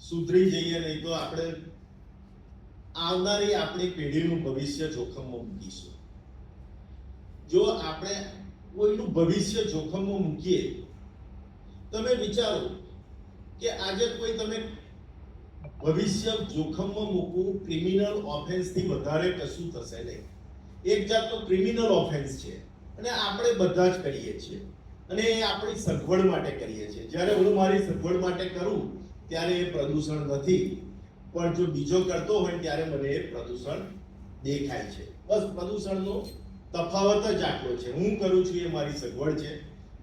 સુધરી જઈએ, નહીં તો આપણે આવનારી આપણી પેઢીનું ભવિષ્ય જોખમમાં મૂકીશું. જો આપણે કોઈનું ભવિષ્ય જોખમમાં મૂકીએ, તમે વિચારો કે આજે કોઈ તમે ભવિષ્ય જોખમમાં મૂકવું ક્રિમિનલ ઓફેન્સથી વધારે કશું થશે નહીં. એક જાતનો ક્રિમિનલ ઓફેન્સ છે અને આપણે બધા જ કરીએ છીએ અને એ આપણી સગવડ માટે કરીએ છીએ. જ્યારે હું મારી સગવડ માટે કરું ત્યારે એ પ્રદૂષણ નથી, પણ જો બીજો કરતો હોય ત્યારે મને એ પ્રદૂષણ દેખાય છે. બસ પ્રદૂષણનો તફાવત જ આટલો છે. હું કરું છું એ મારી સગવડ છે,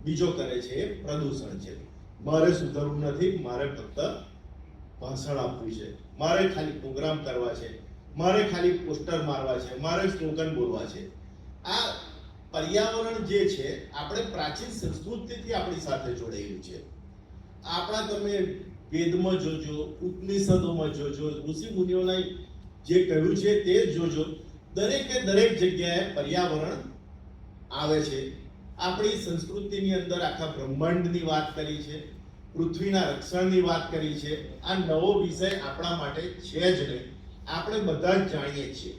બીજો કરે છે એ પ્રદૂષણ છે. મારે સુધરવું નથી, મારે ફક્ત ભાષણ આપવું છે, મારે ખાલી પ્રોગ્રામ કરવા છે, મારે ખાલી પોસ્ટર મારવા છે, મારે સ્લોગન બોલવા છે. આ પર્યાવરણ જે છે આપણે પ્રાચીન સંસ્કૃતિથી આપણી સાથે જોડાયેલું છે. આપણા તમે વેદમાં જોજો, ઉપનિષદોમાં જોજો, ઋષિ મુનિઓના જે કહ્યું છે તે જોજો, દરેકે દરેક જગ્યાએ પર્યાવરણ આવે છે. આપણી સંસ્કૃતિની અંદર આખા બ્રહ્માંડની વાત કરી છે, પૃથ્વીના રક્ષણની વાત કરી છે. આ નવો વિષય આપણા માટે છે જ નહીં, આપણે બધા જ જાણીએ છીએ.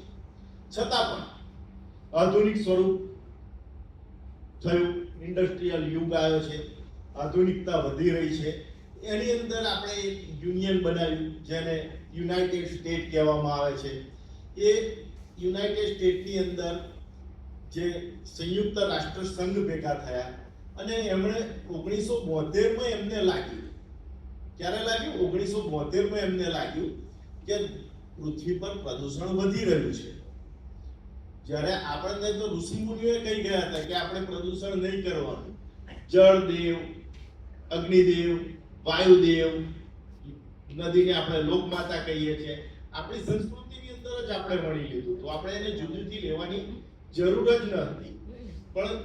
છતાં પણ આધુનિક સ્વરૂપ થયું, ઇન્ડસ્ટ્રીયલ યુગ આવ્યો છે, આધુનિકતા વધી રહી છે. એની અંદર આપણે એક યુનિયન બનાવ્યું જેને યુનાઇટેડ સ્ટેટ કહેવામાં આવે છે. એ યુનાઇટેડ સ્ટેટની અંદર જે સંયુક્ત રાષ્ટ્ર સંઘ ભેગા થયા અને એમણે 1972માં એમને લાગ્યું, ક્યારે લાગ્યું? 1972માં એમને લાગ્યું કે પૃથ્વી પર પ્રદૂષણ વધી રહ્યું છે. જ્યારે આપણને તો ઋષિ મુનિઓએ કહી ગયા હતા કે આપણે પ્રદૂષણ નહીં કરવાનું. જળદેવ, અગ્નિદેવ, વાયુદેવ, નદીને આપણે લોકમાતા કહીએ છીએ. આપણી સંસ્કૃતિની અંદર જ આપણે મળી લીધું, તો આપણે એને જુદીથી લેવાની જરૂર જ ન હતી. પણ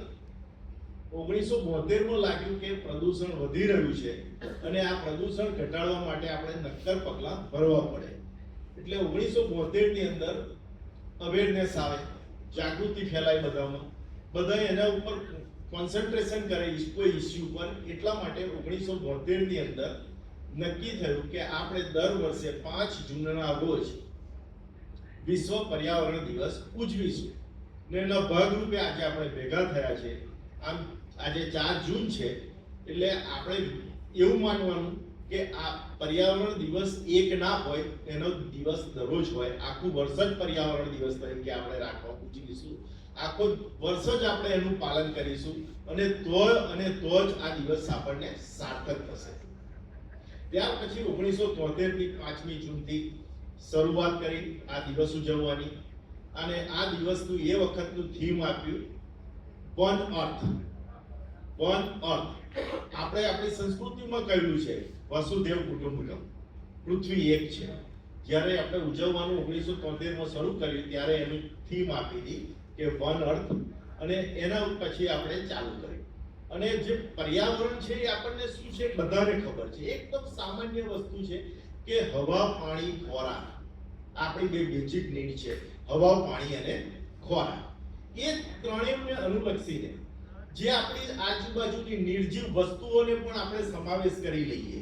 1972માં લાગ્યું કે પ્રદૂષણ વધી રહ્યું છે અને આ પ્રદૂષણ ઘટાડવા માટે આપણે નક્કર પગલાં ભરવા પડે. એટલે 1972ની અંદર અવેરનેસ આવે, જાગૃતિ ફેલાય બધામાં, બધા એના ઉપર કોન્સન્ટ્રેશન કરે કોઈ ઇસ્યુ પર. એટલા માટે 1972ની અંદર નક્કી થયું કે આપણે દર વર્ષે 5 જૂનના રોજ વિશ્વ પર્યાવરણ દિવસ ઉજવીશું. ને એના ભાગરૂપે આજે આપણે ભેગા થયા છે. આમ આજે 4 જૂન છે એટલે આપણે એવું માનવાનું કે આ પર્યાવરણ દિવસ એક ના હોય, એનો દિવસ દરરોજ હોય. આખું વર્ષ જ પર્યાવરણ દિવસ તરીકે આપણે રાખવા ઉજવીશું. આખો વર્ષ જ આપણે એનું પાલન કરીશું અને તો જ આ દિવસ આપણને સાર્થક થશે. ત્યાર પછી 1973ની 5મી જૂનથી શરૂઆત કરી આ દિવસ ઉજવવાની અને આ દિવસનું એ વખતનું થીમ આપ્યું વન અર્થ. વન અર્થ આપણે આપણી સંસ્કૃતિમાં કહ્યું છે વસુદેવ કુટુંબકમ, પૃથ્વી એક છે. જ્યારે આપણે ઉજવવાનું 1973માં શરૂ કર્યું ત્યારે એનું થીમ આપી હતી કે વન અર્થ, અને એના પછી આપણે ચાલુ કર્યું. અને જે પર્યાવરણ છે એ આપણને શું છે બધાને ખબર છે. એકદમ સામાન્ય વસ્તુ છે કે હવા, પાણી, ખોરાક આપણી બે બેઝિક નીડ છે, હવા, પાણી અને ખોરાક. એ ત્રણેયને અનુલક્ષીને જે આપણી આજુબાજુની નિર્જીવ વસ્તુઓને પણ આપણે સમાવેશ કરી લઈએ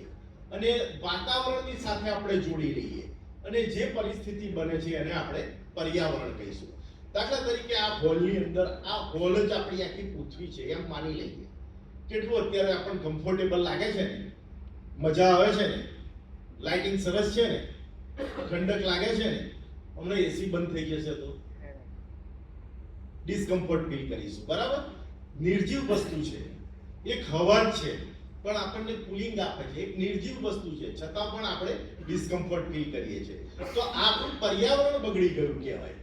અને વાતાવરણની સાથે આપણે જોડી લઈએ અને જે પરિસ્થિતિ બને છે એને આપણે પર્યાવરણ કહીશું. દાખલા તરીકે આ હોલની અંદર, આ હોલ જ આપણી આખી પૃથ્વી છે એમ માની લઈએ. કેટલું અત્યારે આપણને કમ્ફર્ટેબલ લાગે છે ને, મજા આવે છે ને, લાઇટિંગ સરસ છે ને, ઠંડક લાગે છે ને. હમણાં એસી બંધ થઈ જશે તો ડિસ્કમ્ફર્ટ ફીલ કરીશું, બરાબર? નિર્જીવ વસ્તુ છે, એક હવા જ છે પણ આપણને કુલિંગ આપે છે, એક નિર્જીવ વસ્તુ છે છતાં પણ આપણે ડિસ્કમ્ફર્ટ ફીલ કરીએ છીએ. તો આપણું પર્યાવરણ બગડી ગયું કહેવાય.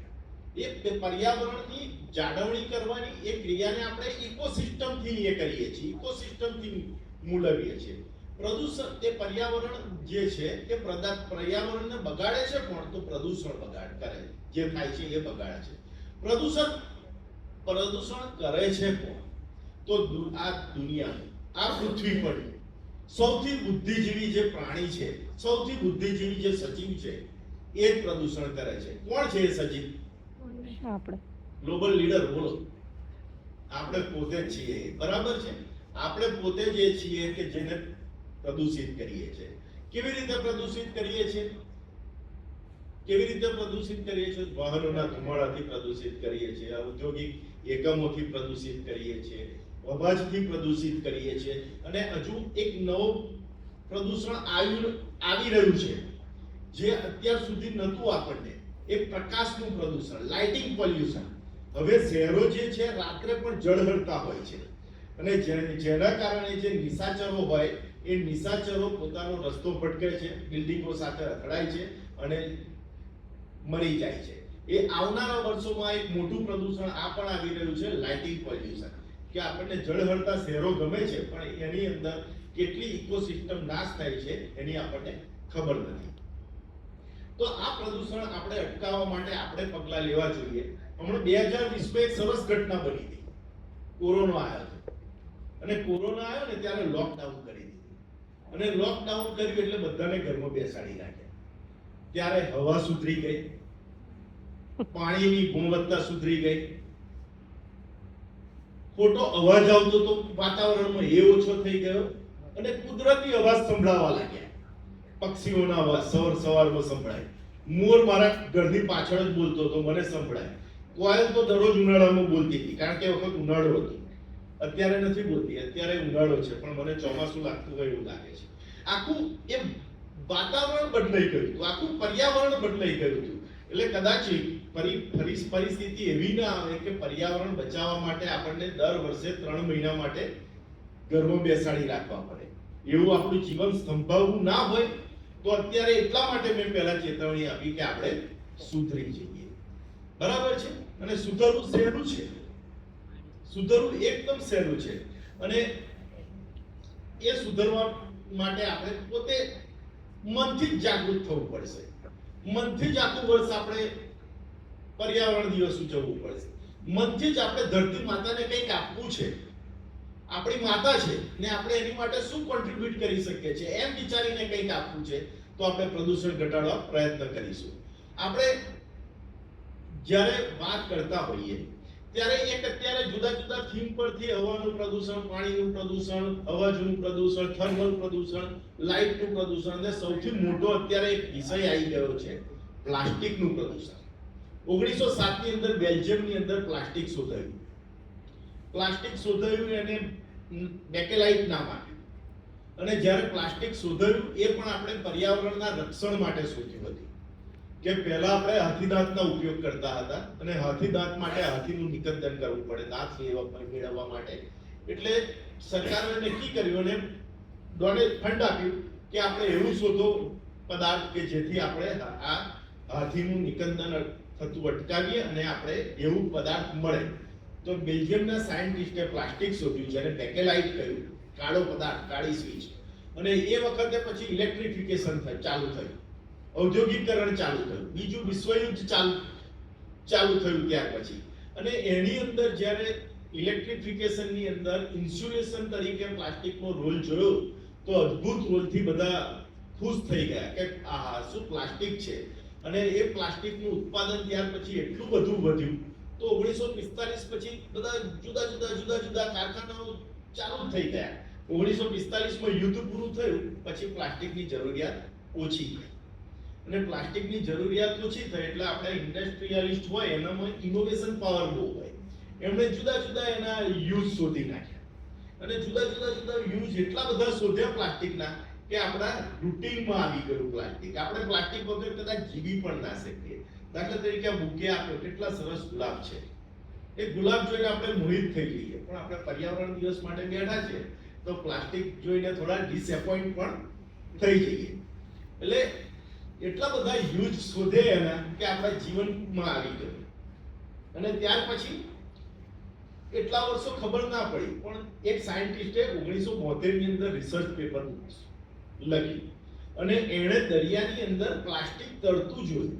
એ પર્યાવરણની જાળવણી કરવાની એ ક્રિયાને આપણે ઇકોસિસ્ટમથી એ કરીએ છીએ, ઇકોસિસ્ટમથી મૂલવીએ છીએ. પ્રદૂષણ તે પર્યાવરણ જે છે એ પર્યાવરણને બગાડે છે પણ તો પ્રદૂષણ બગાડ કરે, જે થાય છે એ બગાડે છે. પ્રદૂષણ કરે છે કોણ? તો આ દુનિયા, આ પૃથ્વી પર સૌથી બુદ્ધિજીવી જે પ્રાણી છે, સૌથી બુદ્ધિજીવી જે સજીવ છે એ જ પ્રદૂષણ કરે છે. કોણ છે એ સજીવ? આપણે ગ્લોબલ લીડર બોલો. આપણે પોતે જ છીએ, બરાબર છે? આપણે પોતે જે છીએ કે જેને પ્રદૂષિત કરીએ છીએ. કેવી રીતે પ્રદૂષિત કરીએ છીએ? કેવી રીતે પ્રદૂષિત કરીએ છીએ? વાહનોના ધુમાડાથી પ્રદૂષિત કરીએ છીએ, ઔદ્યોગિક એકમોથી પ્રદૂષિત કરીએ છીએ, અવાજથી પ્રદૂષિત કરીએ છીએ, અને હજુ એક નવો પ્રદૂષણ આવી રહ્યું છે જે અત્યાર સુધી નહોતું આપણને, એ પ્રકાશનું પ્રદૂષણ, લાઇટિંગ પોલ્યુશન. હવે શહેરો જે છે રાત્રે પણ ઝળહળતા હોય છે, અને જેના કારણે જે નિશાચરો હોય એ નિશાચરો પોતાનો રસ્તો ભટકે છે, બિલ્ડિંગો સાથે અથડાય છે અને મરી જાય છે. એ આવનારા વર્ષોમાં એક મોટું પ્રદૂષણ આ પણ આવી રહ્યું છે, લાઇટિંગ પોલ્યુશન, કે આપણને ઝળહળતા શહેરો ગમે છે પણ એની અંદર કેટલી ઇકોસિસ્ટમ નાશ થાય છે એની આપણને ખબર નથી. તો આ પ્રદૂષણ આપણે અટકાવવા માટે આપણે પગલાં લેવા જોઈએ. હમણાં 2020માં એક સરસ ઘટના બની હતી. કોરોના આવ્યો અને કોરોના આવ્યો ને ત્યારે લોકડાઉન કરી દીધું, અને લોકડાઉન કર્યું એટલે બધાને ઘરમાં બેસાડી રાખ્યા. ત્યારે હવા સુધરી ગઈ, પાણીની ગુણવત્તા સુધરી ગઈ, ખોટો અવાજ આવતો તો વાતાવરણમાં એ ઓછો થઈ ગયો, અને કુદરતી અવાજ સંભળાવા લાગ્યા. પક્ષીઓના અવાજ સવારમાં સંભળાય, મોર મારા ઘરની પાછળ જ બોલતો હતો, મને સંભળાય. કોયલ તો દરરોજ ઉનાળામાં બોલતી હતી, કારણ કે એ વખત ઉનાળો હતો. અત્યારે નથી બોલતી, અત્યારે ઉનાળો છે, પણ મને ચોમાસું લાગતું હોય એવું લાગે છે. આખું એ વાતાવરણ બદલાઈ ગયું હતું, આખું પર્યાવરણ બદલાઈ ગયું હતું. એટલે કદાચ પરિસ્થિતિ એવી ના આવે કે પર્યાવરણ બચાવવા માટે આપણને દર વર્ષે 3 મહિના માટે ઘરમાં બેસાડી રાખવા પડે. એવું આપણું જીવન સંભાવવું ના હોય તો અત્યારે એટલા માટે મેં પહેલા ચેતવણી આપી કે આપણે સુધરી જઈએ. બરાબર છે? અને સુધરવું સહેલું છે, સુધરવું એકદમ સહેલું છે. અને એ સુધરવા માટે આપણે પોતે મનથી જ જાગૃત થવું પડશે. મનથી જ આખું વર્ષ આપણે પર્યાવરણ દિવસ ઉજવવું પડશે. મનથી જ આપણે ધરતી માતાને કંઈક આપવું છે. આપણી માતા છે ને આપણે એની માટે શું કોન્ટ્રીબ્યુટ કરી શકીએ છીએ એમ વિચારીને કંઈક આપવું છે, તો આપણે પ્રદૂષણ ઘટાડવા પ્રયત્ન કરીશું. આપણે જ્યારે વાત કરતા હોઈએ ત્યારે અત્યારે જુદા જુદા થીમ પરથી હવાનું પ્રદૂષણ, પાણીનું પ્રદૂષણ, અવાજનું પ્રદૂષણ, થર્મલ પ્રદૂષણ, લાઇટનું પ્રદૂષણ, અને સૌથી મોટો અત્યારે એક વિષય આવી ગયો છે પ્લાસ્ટિકનું પ્રદૂષણ. 1907 ની અંદર બેલ્જિયમની અંદર પ્લાસ્ટિક શોધાયું. પ્લાસ્ટિક શોધાયું એને બેકેલાઇટ નામ આપ્યું. અને જ્યારે પ્લાસ્ટિક શોધાયું એ પણ આપણે પર્યાવરણના રક્ષણ માટે શોધ્યું હતું. કે પહેલા આપણે હાથીદાંતનો ઉપયોગ કરતા હતા, અને હાથીદાંત માટે હાથીનું નિકંદન કરવું પડે દાંત મેળવવા માટે. એટલે સરકારે નક્કી કર્યું અને ફંડ આપ્યું કે આપણે એવું શોધો પદાર્થ કે જેથી આપણે આ હાથીનું નિકંદન થતું અટકાવીએ અને આપણે એવું પદાર્થ મળે. તો બેલ્જિયમના સાયન્ટિસ્ટે પ્લાસ્ટિક શોધ્યું, જેને બેકેલાઇટ કહ્યું, કાળો પદાર્થ, કાળી સ્વીચ. અને એ વખતે પછી ઇલેક્ટ્રિફિકેશન ચાલુ થયું, ઔદ્યોગિકરણ ચાલુ થયું, બીજું વિશ્વયુદ્ધ ચાલુ થયું ત્યાર પછી. અને એની અંદર જ્યારે ઇલેક્ટ્રિફિકેશનની અંદર ઇન્સ્યુલેશન તરીકે પ્લાસ્ટિકનો રોલ જોયો તો અદ્ભુત રોલથી બધા ખુશ થઈ ગયા કે આહા શું પ્લાસ્ટિક છે. અને એ પ્લાસ્ટિકનું ઉત્પાદન ત્યાર પછી એટલું બધું વધ્યું તો 1945 પછી બધા જુદા જુદા કારખાનાઓ ચાલુ થઈ ગયા. 1945માં યુદ્ધ પૂરું થયું પછી પ્લાસ્ટિકની જરૂરિયાત ઓછી થઈ. અને પ્લાસ્ટિકની જરૂરિયાત ઓછી થઈ એટલે આપણે ઇન્ડસ્ટ્રીયલિસ્ટ હોય એનામાં ઇનોવેશન પાવર બહુ હોય, એમણે જુદા જુદા એના યુઝ શોધી નાખ્યા. અને જુદા જુદા યુઝ એટલા બધા શોધ્યા પ્લાસ્ટિકના કે આપણા રૂટીનમાં આવી ગયું પ્લાસ્ટિક. આપણે પ્લાસ્ટિક વગર કદાચ જીવી પણ ના શકીએ. દાખલા તરીકે બુકે આપ્યો, કેટલા સરસ ગુલાબ છે, એ ગુલાબ જોઈને આપણે મોહિત થઈ જઈએ, પણ આપણે પર્યાવરણ દિવસ માટે બેઠા છે તો પ્લાસ્ટિક જોઈને થોડા ડિસએપોઇન્ટ પણ થઈ જઈએ. એટલે એટલા બધા યુઝ શોધે એના કે આપણા જીવનમાં આવી ગયું. અને ત્યાર પછી એટલા વર્ષો ખબર ના પડી, પણ એક સાયન્ટિસ્ટે 1972 ની અંદર રિસર્ચ પેપર લખ્યું અને એણે દરિયાની અંદર પ્લાસ્ટિક તરતું જોયું.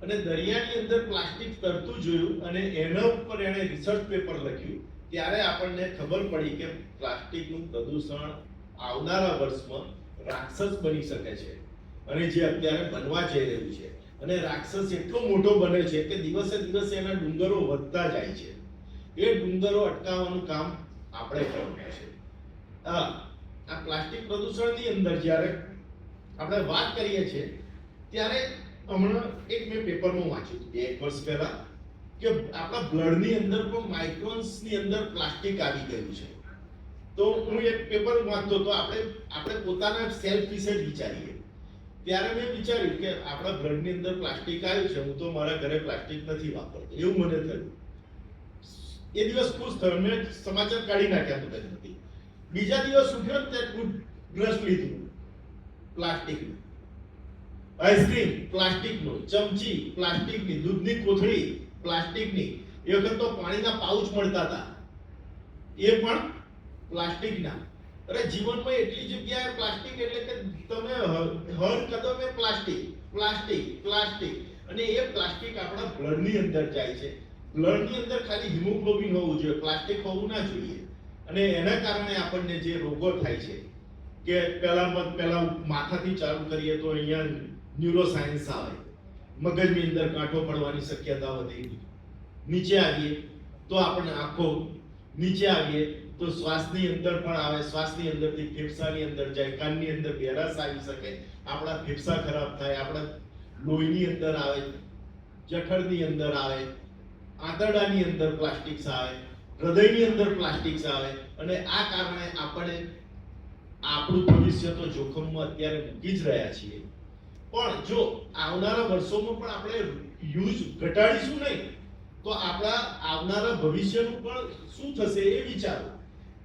અને દરિયાની અંદર પ્લાસ્ટિક તરતું જોયું અને એના ઉપર એણે રિસર્ચ પેપર લખ્યું. ત્યારે આપણને ખબર પડી કે પ્લાસ્ટિકનું પ્રદૂષણ આવનારા વર્ષમાં રાક્ષસ બની શકે છે, અને જે અત્યારે બનવા જઈ રહ્યું છે. અને રાક્ષસ એટલો મોટો બને છે કે દિવસે દિવસે એના ડુંગરો વધતા જાય છે. એ ડુંગરો અટકાવવાનું કામ આપણે કરવું છે. આ પ્લાસ્ટિક પ્રદૂષણની અંદર જ્યારે આપણે વાત કરીએ છીએ ત્યારે હમણાં એક મેં પેપરમાં વાંચ્યું હતું 1 વર્ષ પહેલા કે આપણા બ્લડની અંદર પણ માઇક્રોન્સની અંદર પ્લાસ્ટિક આવી ગયું છે. તો હું એક પેપર વાંચતો તો આપણે પોતાના સેલ્ફ વિશે જ વિચારીએ. ત્યારે મેં વિચાર્યું કે આપણા બ્લડની અંદર પ્લાસ્ટિક આવ્યું છે, હું તો મારા ઘરે પ્લાસ્ટિક નથી વાપરતો, એવું મને થયું. એ દિવસ ખુશ થયો, મેં સમાચાર કાઢી નાખ્યા પોતાની. બીજા દિવસ ઉઠ્યો ને ત્યારે ટૂથબ્રશ લીધું પ્લાસ્ટિકનું, આઈસ્ક્રીમ પ્લાસ્ટિકનું, ચમચી પ્લાસ્ટિકની, દૂધની કોથળી પ્લાસ્ટિકની. એ વખત તો પાણીના પાઉચ મળતા હતા, એ પણ પ્લાસ્ટિકના. અરે જીવનમાં એટલી જગ્યાએ પ્લાસ્ટિક એટલે કે તમે હર કદમે પ્લાસ્ટિક પ્લાસ્ટિક પ્લાસ્ટિક. અને એ પ્લાસ્ટિક આપણા બ્લડની અંદર જાય છે. બ્લડની અંદર ખાલી હિમોગ્લોબિન હોવું જોઈએ, પ્લાસ્ટિક હોવું ના જોઈએ. અને એના કારણે આપણને જે રોગો થાય છે કે પહેલા માથાથી ચાલુ કરીએ તો અહીંયા ન્યુરોસાયન્સ આવે, મગજની અંદર કાંટો પડવાની શક્યતા વધી. નીચે આવીએ તો આપણને આંખો, નીચે આવીએ તો શ્વાસની અંદર પણ આવે, શ્વાસની અંદરથી ફેફસાની અંદર જાય, કાનની અંદર બેરાસ આવી શકે, આપણા ફેફસા ખરાબ થાય, આપણા લોહીની અંદર આવે, જઠરની અંદર આવે, આંતરડાની અંદર પ્લાસ્ટિક્સ આવે, હૃદયની અંદર પ્લાસ્ટિક્સ આવે. અને આ કારણે આપણે આપણું ભવિષ્ય તો જોખમમાં અત્યારે મૂકી જ રહ્યા છીએ. પણ જો આવનારા વર્ષોમાં પણ આપણે યુઝ ઘટાડીશું નહીં તો આપણા આવનારા ભવિષ્યનું પણ શું થશે એ વિચારો.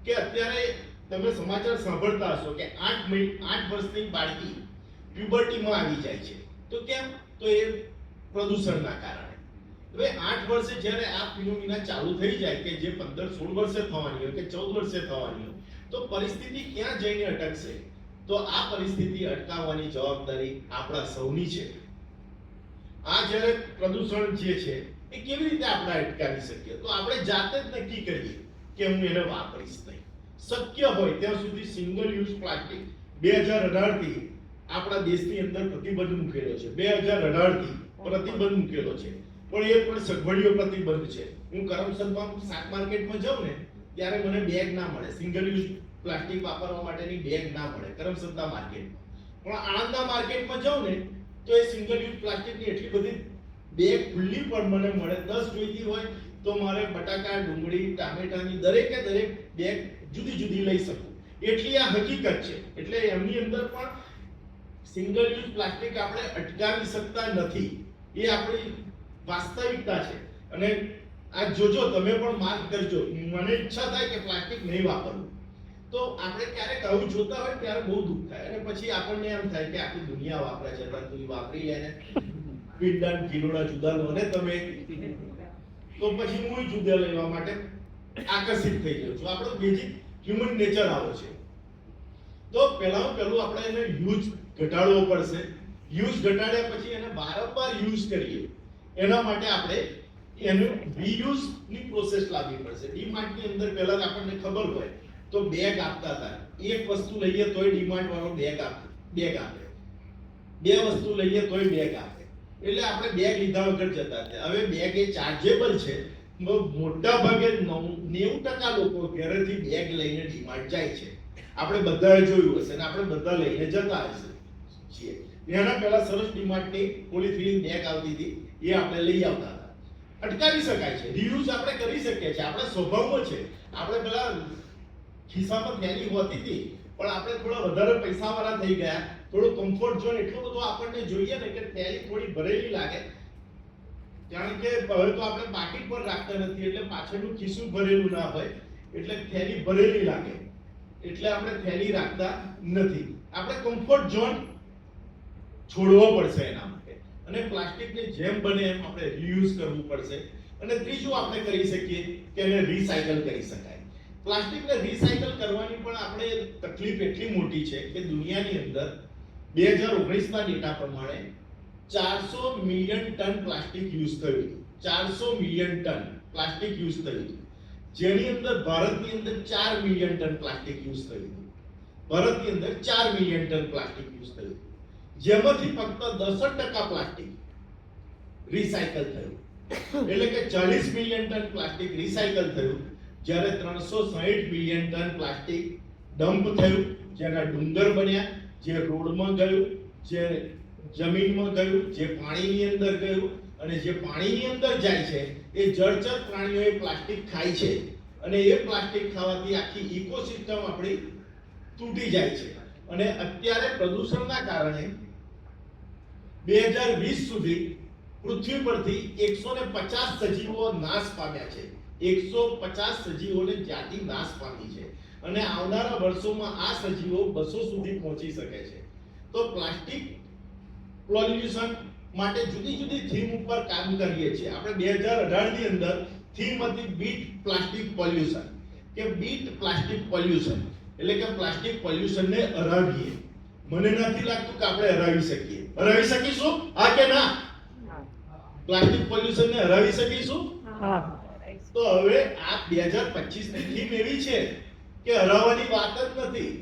કે અત્યારે તમે સમાચાર સાંભળતા હશો કે 8 વર્ષની બાળકી પ્યુબર્ટીમાં આવી જાય છે. તો કેમ? તો એ પ્રદૂષણના કારણે. હવે 8 વર્ષે જ્યારે આ ફિનોમિના ચાલુ થઈ જાય કે જે 15-16 વર્ષે થવાની હોય કે 14 વર્ષે થવાની હોય, તો પરિસ્થિતિ ક્યાં જઈને અટકશે? તો આ પરિસ્થિતિ અટકાવવાની જવાબદારી આપણા સૌની છે. આ જ્યારે પ્રદૂષણ જે છે એ કેવી રીતે આપણે અટકાવી શકીએ? તો આપણે જાતે જ નક્કી કરીએ કે હું એને વાપરીશ નહીં. શક્ય હોય ત્યાં સુધી સિંગલ યુઝ પ્લાસ્ટિક 2018 થી આપણા દેશની અંદર પ્રતિબંધ મૂકેલો છે. 2018 થી પ્રતિબંધ મૂકેલો છે, પણ એ પણ સગવડીઓ પ્રતિબંધ છે. હું કરમસદમાં શાક માર્કેટમાં જાઉં ને ત્યારે મને બેગ ના મળે, સિંગલ યુઝ પ્લાસ્ટિક વાપરવા માટેની બેગ ના મળે કરમસદના માર્કેટમાં. પણ આણંદના માર્કેટમાં જાઉં ને તો એ સિંગલ યુઝ પ્લાસ્ટિકની એટલી બધી બેગ ખુલ્લી પણ મને મળે. 10 જોઈતી હોય તો મારે બટાકા, ડુંગળી, ટામેટાની દરેકે દરેક બેગ જુદી જુદી લઈ શકું. એટલી આ હકીકત છે. એટલે એમની અંદર પણ સિંગલ યુઝ પ્લાસ્ટિક આપણે અટકાવી શકતા નથી, એ આપણી વાસ્તવિકતા છે. અને આ જોજો, તમે પણ માર્ક કરજો. મને ઈચ્છા થાય કે પ્લાસ્ટિક નહીં વાપરવું, તો આપણે ક્યારેક આવું જોતા હોય ત્યારે બહુ દુઃખ થાય. અને પછી આપણને એમ થાય કે આખી દુનિયા વાપરે છે, તું વાપરી લે ને, પીંડા કિલોડા જુદા લો ને તમે, તો પછી હું જુદા લેવા માટે આકર્ષિત થઈ ગયો છું. આપણો બેઝિક હ્યુમન નેચર આવો છે. તો પહેલું આપણે એને યુઝ ઘટાડવો પડશે. યુઝ ઘટાડ્યા પછી એને વારંવાર યુઝ કરીએ એના માટે આપણે એનું રીયુઝ ની પ્રોસેસ લાવવી પડશે. ડીમાર્ટ ની અંદર પહેલા આપણને ખબર હોય તો બેગ આપતા હતા. એક વસ્તુ લઈએ તોય ડીમાર્ટ વાળો બેગ આપે, બે વસ્તુ લઈએ તોય બેગ આપે. એટલે આપણે બેગ લીધા વગર જતા હતા. હવે બેગ એ ચાર્જેબલ છે. મોટા ભાગે 90% લોકો ઘરેથી બેગ લઈને ડીમાર્ટ જાય છે. આપણે બધાએ જોયું હશે ને આપણે બધા લઈને જતા હશે છીએ. એના પહેલા સરસ ડીમાર્ટની પોલિથીન બેગ આવતી હતી, એ આપણે લઈ આવતા હતા. અટકાવી શકાય છે, રીયુઝ આપણે કરી શકીએ છીએ. આપણા સ્વભાવમાં છે. આપણે પેલા ખિસ્સામાં થેલી હોતી હતી, પણ આપણે થોડા વધારે પૈસાવાળા થઈ ગયા, થોડો કમ્ફર્ટ ઝોન એટલો બધો આપણને જોઈએ ને કે થેલી થોડી ભરેલી લાગે. કારણ કે હવે તો આપણે પાકીટ પર રાખતા નથી, એટલે પાછળનું ખિસ્સું ભરેલું ના હોય, એટલે થેલી ભરેલી લાગે, એટલે આપણે થેલી રાખતા નથી. આપણે કમ્ફર્ટ ઝોન છોડવો પડશે એના માટે. અને પ્લાસ્ટિકને જેમ બને એમ આપણે રીયુઝ કરવું પડશે. અને ત્રીજું આપણે કરી શકીએ કે એને રિસાયકલ કરી શકાય. પ્લાસ્ટિકને રિસાયકલ કરવાની પણ આપણે તકલીફ એટલી મોટી છે કે દુનિયાની અંદર 2019ના ડેટા પ્રમાણે 400 મિલિયન ટન પ્લાસ્ટિક યુઝ થયું. 400 મિલિયન ટન પ્લાસ્ટિક યુઝ થયું, જેની અંદર ભારતની અંદર 4 મિલિયન ટન પ્લાસ્ટિક યુઝ થયું. ભારતની અંદર 4 મિલિયન ટન પ્લાસ્ટિક યુઝ થયું, જેમાંથી ફક્ત 10% પ્લાસ્ટિક રિસાયકલ થયું. એટલે કે 40 મિલિયન ટન પ્લાસ્ટિક રિસાયકલ થયું, જ્યારે 360 મિલિયન ટન પ્લાસ્ટિક ડમ્પ થયું, જેના ડુંગર બન્યા, જે રોડમાં ગયું, જે જમીનમાં ગયું, જે પાણીની અંદર ગયું, અને જે પાણીની અંદર જાય છે એ જળચર પ્રાણીઓ એ પ્લાસ્ટિક ખાય છે, અને એ પ્લાસ્ટિક ખાવાથી આખી ઇકોસિસ્ટમ આપણી તૂટી જાય છે. અને અત્યારે પ્રદૂષણના કારણે 2020 સુધી પૃથ્વી પરથી 150 સજીવો નાશ પામ્યા છે. 150 સજીવોને જાતિ નાશ પામી છે, અને આવનારા વર્ષોમાં આ સજીવો 200 સુધી પહોંચી શકે છે. તો પ્લાસ્ટિક પોલ્યુશન માટે જુદી જુદી થીમ ઉપર કામ કરીએ છીએ. આપણે 2018 ની અંદર થીમ હતી બીટ પ્લાસ્ટિક પોલ્યુશન, કે બીટ પ્લાસ્ટિક પોલ્યુશન એટલે કે પ્લાસ્ટિક પોલ્યુશનને હરાવીએ. મને નથી લાગતું કે આપણે હરાવી શકીએ. હરાવી શકીશું? હા કે ના? પ્લાસ્ટિક પોલ્યુશનને હરાવી શકીશું? હા. તો હવે આ 2025 ની થીમ એવી છે કે હરાવવાની વાત જ નથી.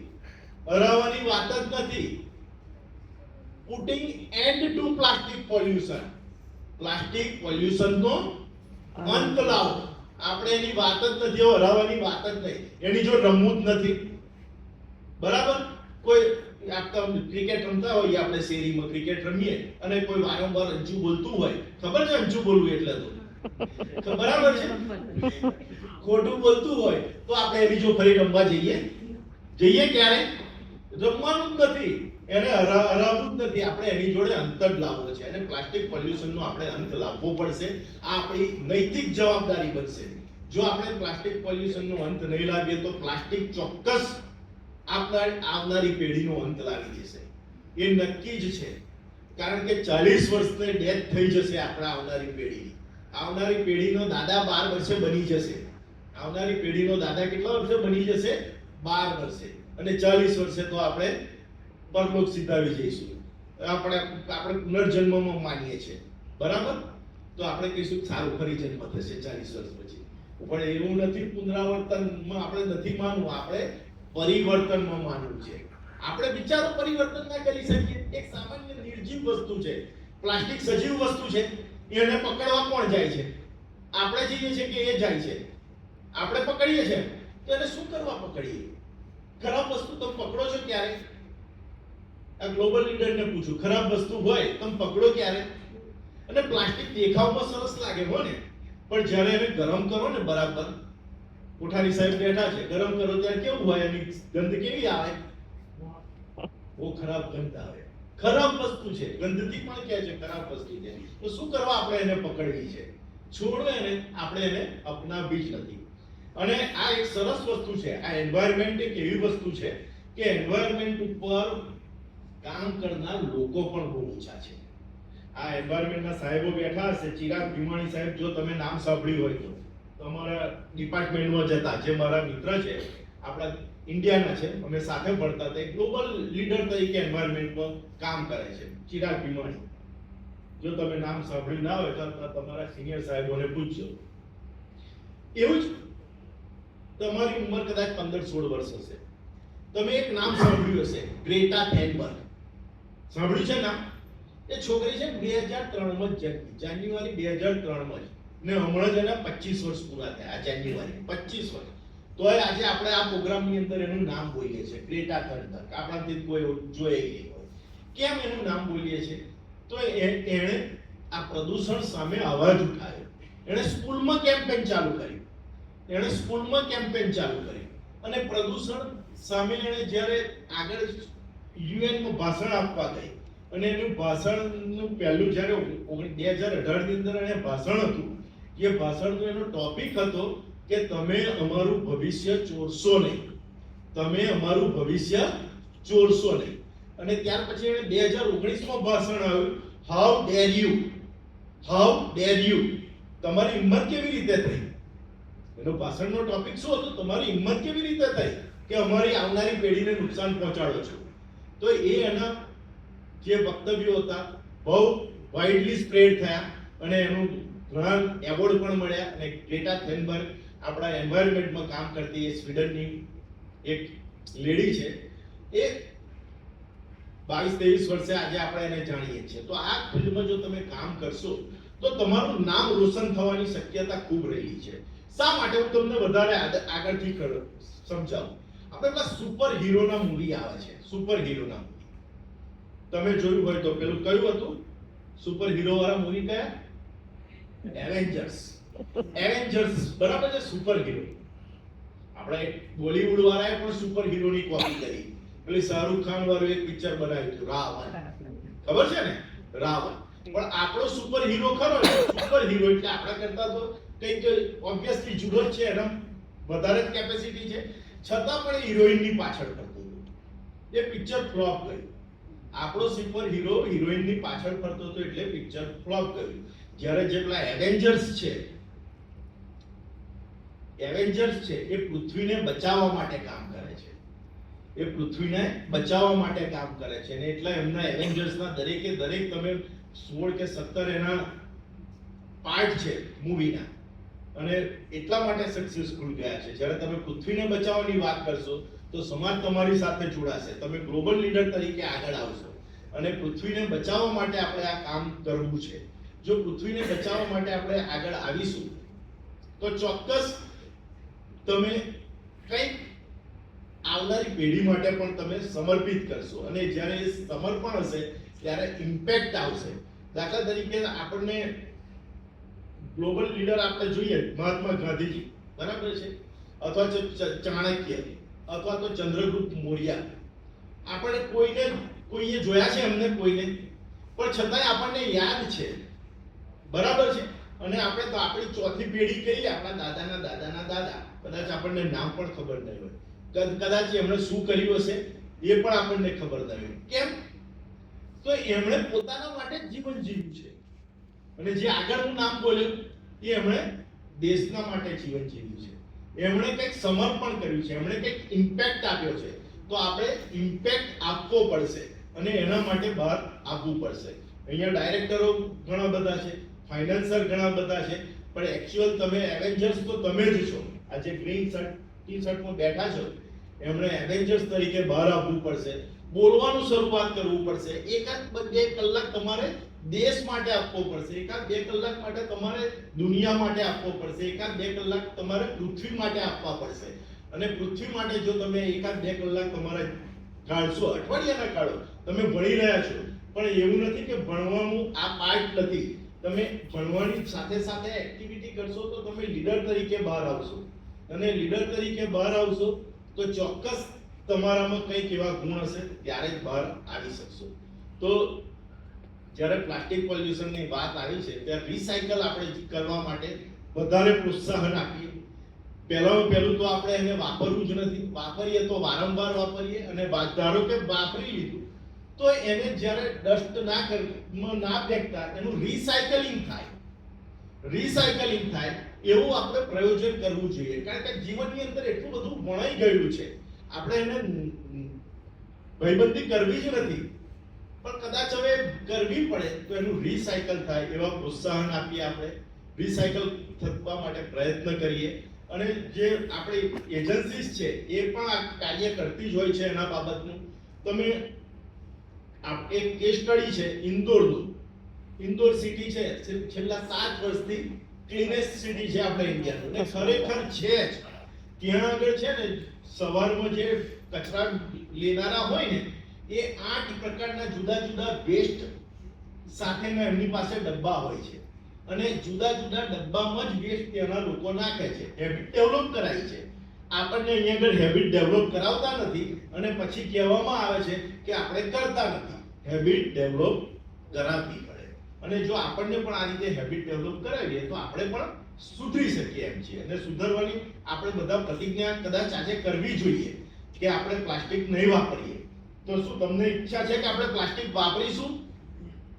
હરાવવાની વાત જ નથી. Putting end to plastic pollution. Plastic pollution નો અંત લાવો. આપણે એની વાત જ નથી, હરાવવાની વાત જ નહીં. એની જો રમવું જ નથી. બરાબર? કોઈ આપણે ક્રિકેટ રમતા હોઈએ, આપણે શેરીમાં ક્રિકેટ રમીએ, અને કોઈ વારંવાર અંજુ બોલતું હોય, ખબર છે અંજુ બોલવું એટલે તો બરાબર છે. ખોટું બોલતું હોય તો આપણે એની જો ફરી રમવા જઈએ ક્યારે? રમવાનું જ નથી, એને હરાવવું જ નથી. આપણે એની જોડે અંત જ લાવવો છે, અને પ્લાસ્ટિક પોલ્યુશનનો આપણે અંત લાવવો પડશે. આ આપણી નૈતિક જવાબદારી બનશે. જો આપણે પ્લાસ્ટિક પોલ્યુશનનો અંત નહીં લાવીએ તો પ્લાસ્ટિક ચોક્કસ આવનારી પેઢીનો અંત લાવી દેશે. એ નક્કી જ છે. કારણ કે 40 વર્ષને ડેથ થઈ જશે આપણા આવનારી પેઢીની. આવનારી પેઢીનો દાદા 12 વર્ષે બની જશે. આવનારી પેઢીનો દાદા કેટલા વર્ષે બની જશે? 12 વર્ષે. અને 40 વર્ષે તો આપણે પરલોક સીધાવી જઈશું. આપણે પુનર્જન્મમાં માનીએ છીએ. બરાબર? તો આપણે કહીશું સારું ફરી જન્મ થશે 40 વર્ષ પછી. પણ એવું નથી. પુનરાવર્તનમાં આપણે નથી માનવું, આપણે પરિવર્તનમાં માનવું છે. આપણે વિચારો પરિવર્તન ના કરી શકીએ. એક સામાન્ય નિર્જીવ વસ્તુ છે, પ્લાસ્ટિક સજીવ વસ્તુ છે. એને પકડવા કોણ જાય છે? આપણે જઈએ છીએ કે એ જાય છે? આપણે પકડીએ છીએ. તો એને શું કરવા પકડીએ? ખરાબ વસ્તુ તમે પકડો છો ક્યારે? આ ગ્લોબલ લીડરને પૂછું, ખરાબ વસ્તુ હોય તમે પકડો ક્યારે? અને પ્લાસ્ટિક દેખાવમાં સરસ લાગે હો ને, પણ જ્યારે એને ગરમ કરો ને બરાબર, કોઠારી સાહેબ બેઠા છે, ગરમ કરો ત્યારે કેવું હોય? એની ગંધ કેવી આવે? બહુ ખરાબ ગંધ આવે. ખરાબ વસ્તુ છે, ગંધથી પણ કહે છે ખરાબ વસ્તુ છે. તો શું કરવા આપણે એને પકડવી છે? છોડો એને, આપણે એને અપનાવી જ નથી. અને આ એક સરસ વસ્તુ છે. આ એન્વાયરમેન્ટ એક એવી વસ્તુ છે કે એન્વાયરમેન્ટ ઉપર કામ કરનાર લોકો પણ બહુ ઓછા છે. આ એન્વાયરમેન્ટના સાહેબો બેઠા હશે, ચિરાગ ભીમાણી સાહેબ, જો તમે નામ સાંભળ્યું હોય તો તમારા ડિપાર્ટમેન્ટમાં જતા, જે મારા મિત્ર છે, આપણા ઇન્ડિયાના છે, અમે સાથે ભણતા હતા, ગ્લોબલ લીડર તરીકે એન્વાયરમેન્ટમાં કામ કરે છે, ચિરાગ ભીમાણી. જો તમે નામ સાંભળ્યું ના હોય તો તમારા સિનિયર સાહેબોને પૂછજો. એવું જ તમારી ઉંમર કદાચ 15-16 વર્ષ હશે. તમે એક નામ સાંભળ્યું હશે, ગ્રેટા થેનબર્ગ. સાંભળ્યું છે નામ? એ છોકરી છે 2003માં જ જન્મી, જાન્યુઆરી 2003માં જ, ને હમણાં જ એના 25 વર્ષ પૂરા થયા. આ જાન્યુઆરી 25 વર્ષ. તોય આજે આપણે આ પ્રોગ્રામની અંદર એનું નામ બોલીએ છીએ, ગ્રેટા થનબર્ગ. આપણાથી કોઈ જોઈ ગઈ હોય. કેમ એનું નામ બોલીએ છીએ? તો એણે આ પ્રદૂષણ સામે અવાજ ઉઠાવ્યો. એણે સ્કૂલમાં કેમ્પેન ચાલુ કર્યું. અને પ્રદૂષણ સામે એણે જ્યારે આગળ યુએનમાં ભાષણ આપવા ગઈ, અને એનું ભાષણનું પહેલું જ્યારે 2018 ની અંદર એને ભાષણ હતું, એ ભાષણનો એનો ટોપિક હતો કે તમે અમારું ભવિષ્ય ચોરશો નહીં. અને ત્યાર પછી એને 2019માં ભાષણ આવ્યું, હાઉ ડેર યુ, તમારી હિંમત કેવી રીતે થઈ? એનો ભાષણનો ટોપિક શું હતો? તમારી હિંમત કેવી રીતે થઈ કે અમારી આવનારી પેઢીને નુકસાન પહોંચાડો છો? તો એ એના જે વક્તવ્યો હતા બહુ વાઇડલી સ્પ્રેડ થયા, અને એનું ઘણા એવોર્ડ પણ મળ્યા. અને ગ્રેટા થેનબર્ગ આપણા એન્વાયરમેન્ટમાં કામ કરતી એ સ્વીડનની એક લેડી છે. એ 22-23 વર્ષે આજે આપણે એને જાણીએ છીએ. તો આ ફિલ્ડમાં જો તમે કામ કરશો તો તમારું નામ રોશન થવાની શક્યતા ખૂબ રહેલી છે. શા માટે? હું તમને વધારે આગળથી સમજાવું. આપણે પેલા સુપર હીરોના મૂવી આવે છે, સુપર હીરોના મૂવી. તમે જોયું હોય તો પેલું કયું હતું સુપર હીરો વાળા મૂવી કયા? એવેન્જર્સ બરાબર છે. સુપર હીરો આપણે બોલીવુડ વાળાએ પણ સુપર હીરોની કોપી કરી. પેલી શાહરુખ ખાન વાળું એક પિક્ચર બનાવ્યું હતું રાવણ, ખબર છે ને? રાવણ. પણ આપણો સુપર હીરો ખરો ને, સુપર હીરો એટલે આપણા કરતા તો કંઈક ઓબ્વિયસલી જુદો જ છે, એના વધારે જ કેપેસિટી છે, છતાં પણ હિરોઈનની પાછળ ફરતો હતો. એ પિક્ચર ફ્લોપ ગયું. આપણો સુપર હીરો હિરોઈનની પાછળ ફરતો હતો એટલે પિક્ચર ફ્લોપ ગયું. જ્યારે જે પેલા એવેન્જર્સ છે એ પૃથ્વીને બચાવવા માટે કામ કરે છે. એ પૃથ્વીને બચાવવા માટે કામ કરે છે અને એટલા એમના એવેન્જર્સના દરેકે દરેક તમે 16 કે 17 એના પાર્ટ છે મૂવીના, અને એટલા માટે સક્સેસફુલ ગયા છે. જ્યારે તમે પૃથ્વીને બચાવવાની વાત કરશો તો સમાજ તમારી સાથે જોડાશે, તમે ગ્લોબલ લીડર તરીકે આગળ આવશો અને પૃથ્વીને બચાવવા માટે આપણે આ કામ કરવું છે. જો પૃથ્વીને બચાવવા માટે આપણે આગળ આવીશું તો ચોક્કસ તમે કંઈક આવનારી પેઢી માટે પણ તમે સમર્પિત કરશો અને જ્યારે એ સમર્પણ હશે ત્યારે ઇમ્પેક્ટ આવશે. દાખલા તરીકે આપણને ગ્લોબલ લીડર આપણે જોઈએ મહાત્મા ગાંધીજી, બરાબર છે, અથવા તો ચાણક્ય, અથવા તો ચંદ્રગુપ્ત મૌર્ય. આપણે કોઈએ જોયા છે એમને? કોઈને. પણ છતાંય આપણને યાદ છે, બરાબર છે. અને આપણે તો આપણી ચોથી પેઢી કહીએ, આપણા દાદાના દાદાના દાદા, કદાચ આપણને નામ પણ ખબર નહીં હોય, કદાચ એમણે શું કર્યું હશે એ પણ આપણને ખબર નહીં હોય. કેમ? તો એમણે પોતાના માટે જીવન જીવ્યું છે અને જે આગળ હું નામ બોલ્યો એ એમણે દેશના માટે જીવન જીવ્યું છે. એમણે કંઈક સમર્પણ કર્યું છે, એમણે કંઈક ઇમ્પેક્ટ આપ્યો છે. તો આપણે ઇમ્પેક્ટ આપવો પડશે અને એના માટે બહાર આવવું પડશે. અહીંયા ડાયરેક્ટરો ઘણા બધા છે, ફાઇનાન્સર ઘણા બધા છે, પણ એકચ્યુઅલ તમે એવેન્જર્સ તો તમે જ છો. આ જે ગ્રીન ટી શર્ટમાં બેઠા છો એમણે એવેન્જર્સ તરીકે બહાર આવવું પડશે, બોલવાનું શરૂઆત કરવું પડશે. એકાદ 2 કલાક તમારે દેશ માટે આપવો પડશે, એકાદ 2 કલાક માટે તમારે દુનિયા માટે આપવો પડશે, એકાદ 2 કલાક તમારે પૃથ્વી માટે આપવા પડશે. અને પૃથ્વી માટે જો તમે એકાદ 2 કલાક તમારે કાઢશો, અઠવાડિયાના કાઢો, તમે ભણી રહ્યા છો, પણ એવું નથી કે ભણવાનું આ પાર્ટ નથી. તમે ભણવાની સાથે સાથે એક્ટિવિટી કરશો તો તમે લીડર તરીકે બહાર આવશો અને લીડર તરીકે બહાર આવશો તો ચોક્કસ તમારામાં કંઈક એવા ગુણ હશે ત્યારે જ બહાર આવી શકશો. તો જ્યારે પ્લાસ્ટિક પોલ્યુશનની વાત આવી છે ત્યારે રિસાયકલ આપણે કરવા માટે વધારે પ્રોત્સાહન આપીએ. પહેલું તો આપણે એને વાપરવું જ નથી, વાપરીએ તો વારંવાર વાપરીએ અને ધારો કે વાપરી લીધું તો એને જ્યારે ડસ્ટ ના ફેંકતા એનું રિસાયકલિંગ થાય એવું આપણે પ્રયોજન કરવું જોઈએ. કારણ કે જીવનની અંદર એટલું બધું વણાઈ ગયું છે, આપણે એને ભયબંધી કરવી જ નથી, પણ કદાચ હવે કરવી પડે તો એનું રિસાયકલ થાય એવા પ્રોત્સાહન આપીએ, આપણે રિસાયકલ થવા માટે પ્રયત્ન કરીએ. અને જે આપણી એજન્સીસ છે એ પણ આ કાર્ય કરતી જ હોય છે એના બાબતનું. તમે એક કેસ સ્ટડી છે ઇન્દોર સિટી છે, છેલ્લા 7 વર્ષથી ક્લીનેસ્ટ સિટી છે આપણે ઇન્ડિયાનું, ને ખરેખર છે જ. ત્યાં આગળ છે ને સવારમાં જે કચરા લેનારા હોય ને એ 8 પ્રકારના જુદા જુદા વેસ્ટ સાથેના એમની પાસે ડબ્બા હોય છે અને જુદા જુદા ડબ્બામાં જ વેસ્ટ ત્યાંના લોકો નાખે છે. હેબિટ ડેવલપ કરાય છે. આપણને અહીંયા આગળ હેબિટ ડેવલપ કરાવતા નથી અને પછી કહેવામાં આવે છે કે આપણે કરતા નથી. હેબિટ ડેવલપ કરાવવી પડે અને જો આપણને પણ આ રીતે હેબિટ ડેવલપ કરાવીએ તો આપણે પણ સુધરી શકીએ એમ છીએ. અને સુધરવાની આપણે બધા પ્રતિજ્ઞા કદાચ આજે કરવી જોઈએ કે આપણે પ્લાસ્ટિક નહીં વાપરીએ. તો શું તમને ઈચ્છા છે કે આપણે પ્લાસ્ટિક વાપરીશું,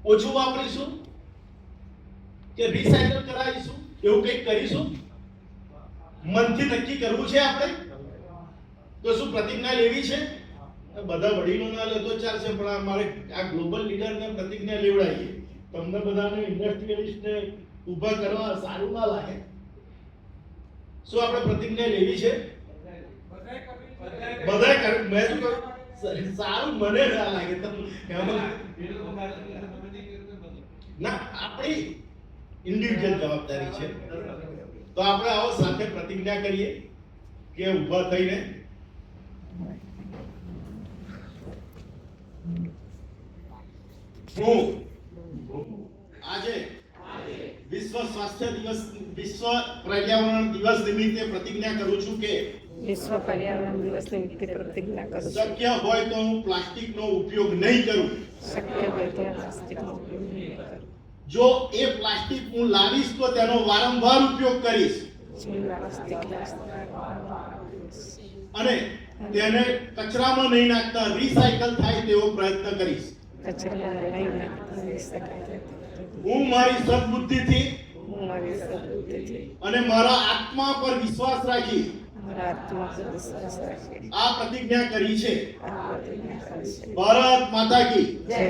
ઓછું વાપરીશું કે રિસાયકલ કરાવીશું? એવું કંઈક કરીશું? મનથી નક્કી કરવું છે આપણે. તો શું પ્રતિજ્ઞા લેવી છે? બધા વડીલોના લે તો ચાલશે, પણ અમારે આ ગ્લોબલ લીડરને પ્રતિજ્ઞા લેવડાવીએ. તમને બધાને ઇન્ડસ્ટ્રીયલિસ્ટને ઊભા કરવા સારું ના લાગે. શું આપણે પ્રતિજ્ઞા લેવી છે? બધાએ કરવી. મેં શું કહ્યું? સારું મને ના લાગે. ના, આપણી ઇન્ડિવિડ્યુઅલ જવાબદારી છે. તો આપણે આવો સાથે પ્રતિજ્ઞા કરીએ કે ઊભા થઈને હું આજે વિશ્વ સ્વાસ્થ્ય દિવસ વિશ્વ પર્યાવરણ દિવસ નિમિત્તે પ્રતિજ્ઞા કરું છું કે વિશ્વ પર્યાવરણ દિવસ નિમિત્તે પ્રતિજ્ઞા કરું છું શક્ય હોય તો હું પ્લાસ્ટિકનો ઉપયોગ નહીં કરું. શક્ય હોય તો પ્લાસ્ટિકનો ઉપયોગ નહીં કરું. જો એ પ્લાસ્ટિક હું લાવીશ તો તેનો વારંવાર ઉપયોગ કરીશ જે પ્લાસ્ટિક અને તેને કચરામાં નહીં નાખતા રિસાયકલ થાય તેવો પ્રયત્ન કરીશ. કચરામાં નહીં નાખી શકાય. હું મારી સદબુદ્ધિથી હું મારી સદબુદ્ધિથી અને મારા આત્મા પર વિશ્વાસ રાખી મારા આત્મા પર વિશ્વાસ રાખી આ પ્રતિજ્ઞા કરી છે. આ પ્રતિજ્ઞા કરી છે. ભારત માતા કી જય.